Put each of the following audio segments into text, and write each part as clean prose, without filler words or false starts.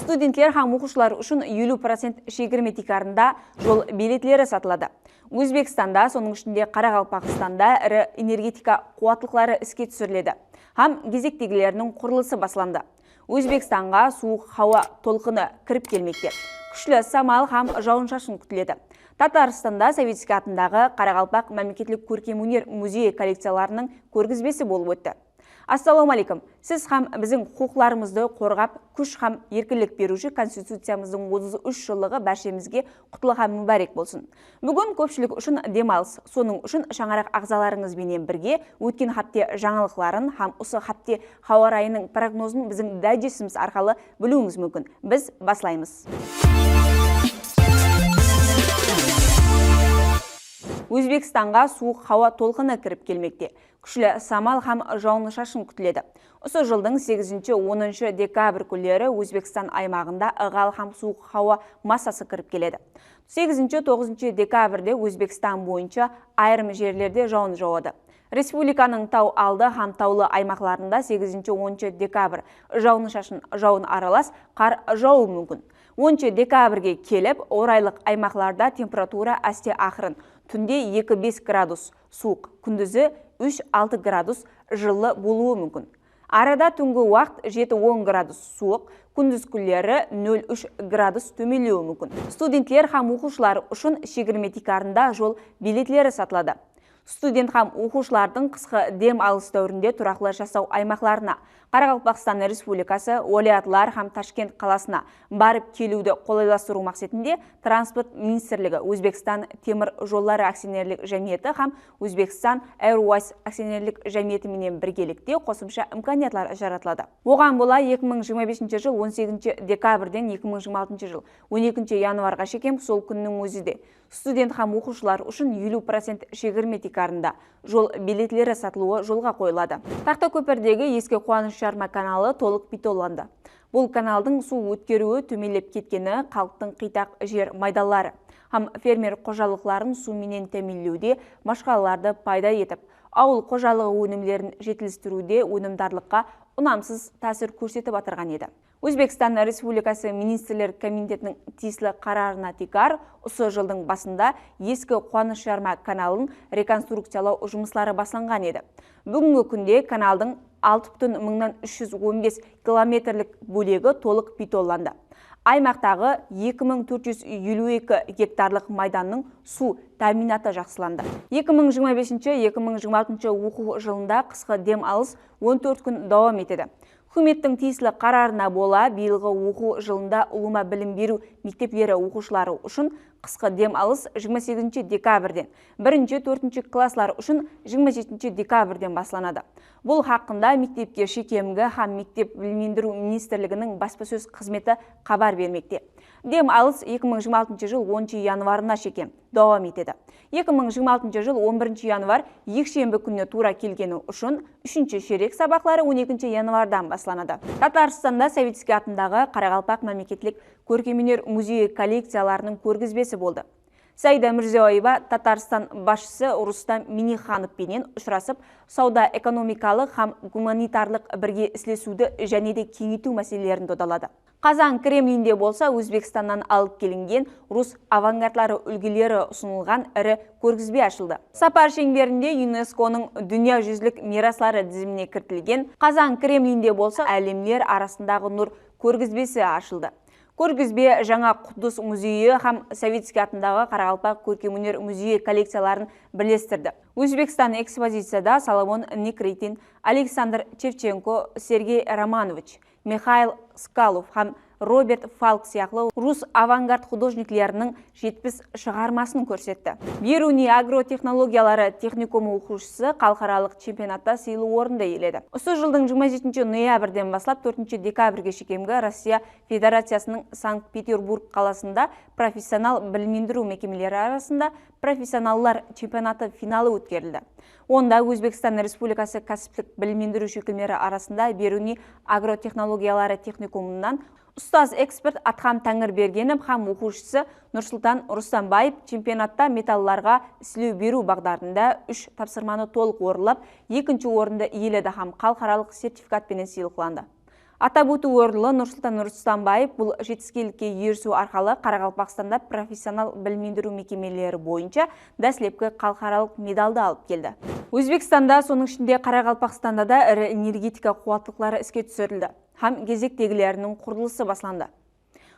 Студентлер һәм оқушылар үшін 50% шегірме тикарында жол билетлері сатылады. Өзбекстанда, соның ішінде Қарақалпақстанда ірі энергетика қуаттылықтары іске түсіріледі. Һәм кезектегілерінің құрылысы басланды. Өзбекстанға суық хауа толқыны кіріп келмекте. Күшлі самал һәм жауын-шашын күтіледі. Татарстанда Советский атындағы Қарақалпақ мемлекеттік көркемөнер музейі коллекцияларының көргізбесі болып өтті. Ассалаумалейкум. Сіз һәм біздің құқыларымызды қорғап, күш һәм еркіндік беруші Конституциямыздың 33 жылдығы бәршемізге құтлы һәм мүбәрек болсын. Бүгін көпшілік үшін демалыс, соның үшін шаңарақ ағзаларыңызбенен бірге өткен хапте жаңалықтарын һәм осы хапте хауа райының прогнозын біздің дайджестіміз арқылы білуіңіз мүмкін. Біз баслаймыз. Өзбекстанға суық хауа толқыны кіріп келмекте. Күшлі самал һәм жауын-шашын күтіледі. Осы жылдың 8-10 декабрь күндері Өзбекстан аймағында ылғал һәм суық хауа массасы кіріп келеді. 8-9 декабрьде Өзбекстан бойынша айрым жерлерде жауын жауады. Республиканың тау алды һәм таулы аймақтарында 8-10 декабрь жауын-шашын жауын аралас қар жауы мүмкін. 10 декабрьге келіп, орайлық аймақларда температура әсте ақырын. Түнде 2-5 градус суық, күндізі 3-6 градус жылы болуы мүмкін. Арада түнгі уақыт 7-10 градус суық, күндіз күндері 0-3 градус төмендеуі мүмкін. Студентлер һәм оқушылар үшін шегірме тикарында жол билетлері сатылады. Студент һәм оқушылардың қысқы дем алыс дәуірінде тұрақлы жасау аймақларына, Қарақалпақстан Республикасы, Уәлиятлар һәм Ташкент қаласына барып келуді қолайластыру мақсатында Транспорт министрлігі, Өзбекстан темір жолдары акционерлік жәмиеті һәм Өзбекстан Airways акционерлік жәмиетімен біргелікте қосымша имканиятлар жаратылады. Оған бола 2025 жыл 18 декабрьден 2026 жыл 12 январға шекем сол күннің өзіде студент һәм оқушылар үшін 50% шегірме тикарында жол билетлері сатылуы жолға қойылады. Тақтакөпірдегі ескі Қуаныш Жарма каналы толық бетонланды. Бұл каналдың су өткеруі төмелеп кеткені халықтың қитақ жер майдалары һәм фермер қожалықларын суменен тәмінлеуде машқаларды пайда етіп, ауыл қожалығы өнімдерін жетілістіруде өнімдарлыққа ұнамсыз тәсір көрсетіп атырған еді. Өзбекстан Республикасы Министрлер комитетінің тиісілі қарарына тикар осы жылдың басында ескі Қуаныш Жарма каналын реконструкциялау жұмыстары басланған еді. Бүгінгі күнде каналдың 6,315 километрлік бөлігі толық бетонланды. Аймақтағы 2452 гектарлық майданның су тәминаты жақсыланды. 2025-2026 оқу жылында қысқы дем алыс 14 күн давам етеді. Үкіметтің тиісілі қарарына бола биылғы оқу жылында ұлыма білім беру мектеплері оқушылары үшін қысқы дем алыс 28 декабрьден, 1-4 класслар үшін 27 декабрьден басланады. Бұл хақында мектепке шекемгі һәм мектеп білімдеру министрлігінің баспасөз қызметі хабар бермекте. Дем алыс 2026 жыл 10 январына шекем давам етеді. 2026 жыл 11 январ екшембі күніне тура келгені үшін 3-ші шерек сабақлары 12 январдан басланады. Татарстанда Советский атындағы Қарақалпақ мемлекеттік көркемөнер музейі коллекцияларының көргізбесі болды. Саида Мирзиёева Татарстан басшысы Рустам Миннихановпенен ұшырасып, сауда-экономикалық һәм гуманитарлық бірге іслесуді және де кеңейту мәселелерін додалады. Қазан Кремлінде болса, Өзбекстаннан алып келінген рус авангардлары үлгілері ұсынылған ірі көргізбе ашылды. Сапар шеңберінде ЮНЕСКОның дүниежүзілік мираслары тізіміне кіртілген Қазан Кремлінде болса, әлемдер арасындағы нұр көргізбесі ашылды. Көргізбе жаңа Құддус музейі һәм Советский атындағы Қарақалпақ көркемөнер музейі коллекцияларын бірлестірді. Өзбекстан экспозицияда Соломон Никритин, Александр Чевченко, Сергей Романович, Михаил Скалов һәм Роберт Фалк сияқлы рус авангард художниклерінің 70 шығармасын көрсетті. Беруни агротехнологиялары техникумы оқушысы халықаралық чемпионатта сыйлы орынды иеледі. Осы жылдың 27 ноябрьден баслап 4 декабрьге шекемгі Россия Федерациясының Санкт-Петербург қаласында профессионал білімдеру мекемелері арасында профессионаллар чемпионаты финалы өткерілді. Онда Өзбекстан Республикасы кәсіптік білімдеру шекемелері арасында Беруни агротехнологиялары техникумынан ұстаз эксперт Атхам Тәңірбергенов һәм оқушысы Нұрсұлтан Рустамбаев чемпионатта металларға сілеу беру бағдарында 3 тапсырманы толық орындап, 2-ші орынды иеледі һәм халықаралық сертификатпен сыйлықталды. Атап өту орынлы Нұрсұлтан Рустамбаев бұл жетістікке ерісу арқылы Қарақалпақстанда профессионал білімдеру мекемелері бойынша дәслепкі халықаралық медалды алып келді. Өзбекстанда, соның ішінде Қарақалпақстанда да ірі энергетика қуаттылықтары іске түсірілді. Һәм кезектегілерінің құрылысы басланды.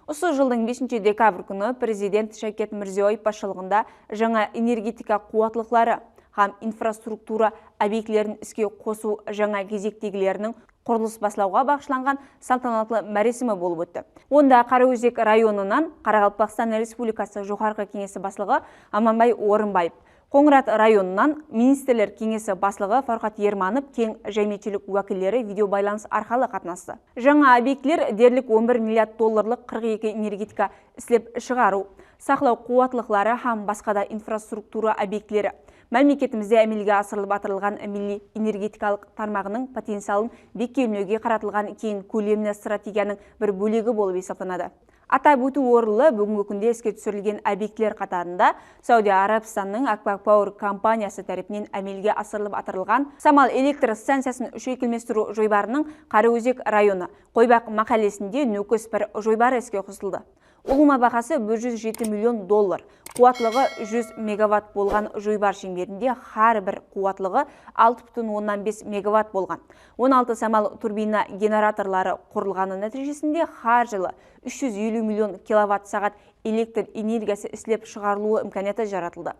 Осы жылдың 5 декабрь күні президент Шавкет Мирзиёев басшылығында жаңа энергетика қуаттылықтары һәм инфраструктура объектілерін іске қосу жаңа кезектегілерінің құрылыс баслауға бағышланған салтанатлы мәресімі болып өтті. Онда Қараөзек районынан Қарақалпақстан Республикасы Жоғарғы кеңесі басшылығы Аманбай Орынбаев, Қоңырат районынан министрлер кеңесі басшылығы Фархат Ерманов кең жәймешілік уәкілдері видео байланыс арқылы қатынасты. Жаңа объектілер дерлік 11 миллиард долларлық 42 энергетика істеп шығару, сақлау қуаттылықтары һәм басқа да инфраструктура объектілері. Мәліметімізде әмелге асырылып атырылған милли энергетикалық тармағының потенциалын бекемдеуге қаратылған кең көлемді стратегияның бір бөлігі болып есептеледі. Атап өту орынлы бүгінгі күнде іске түсірілген объектілер қатарында Саудия Арабстанның Акбар Пауэр компаниясы тарапынан әмелге асырылып атырылған Самал электр станциясын шүйкілместіру жойбарының Қараөзек районы Қойбақ мақалесінде нөкіс бір жойбары іске қосылды. Ұлыма бағасы 107 миллион доллар. Қуатлығы 100 мегаватт болған жойбар шеңберінде har бір қуатлығы 6,5 мегаватт болған. 16 самал турбина генераторлары құрылғаны нәтижесінде har жылы 350 миллион киловатт сағат электр энергиясы ісілеп шығарылуы имканияты жаратылды.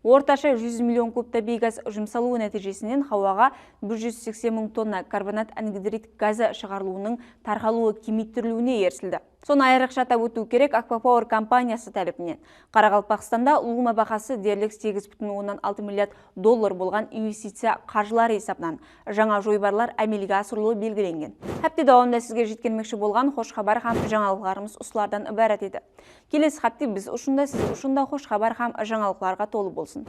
Орташа 100 миллион куб табиғи газ жұмсалуы нәтижесінен хауаға 180 мың тонна карбонат ангидрид газы шығарылуының тарқалуы кемейттірілуіне ерсілді. Соны айрықша атап өту керек, Акбар Пауэр компаниясы тарапынан Қарақалпақстанда ұлыма бағасы дерлік 8,6 миллиард доллар болған инвестиция қаржылары есебінен жаңа жойбарлар әмелге асырылуы белгіленген. Хәпте дауамында сізге жеткенмекші болған хош хабар һәм жаңалықтарымыз осылардан ібәрәт еді. Келесі хәпте біз ұшында, сіз ұшында хош хабар һәм жаңалықтарға толы болсын.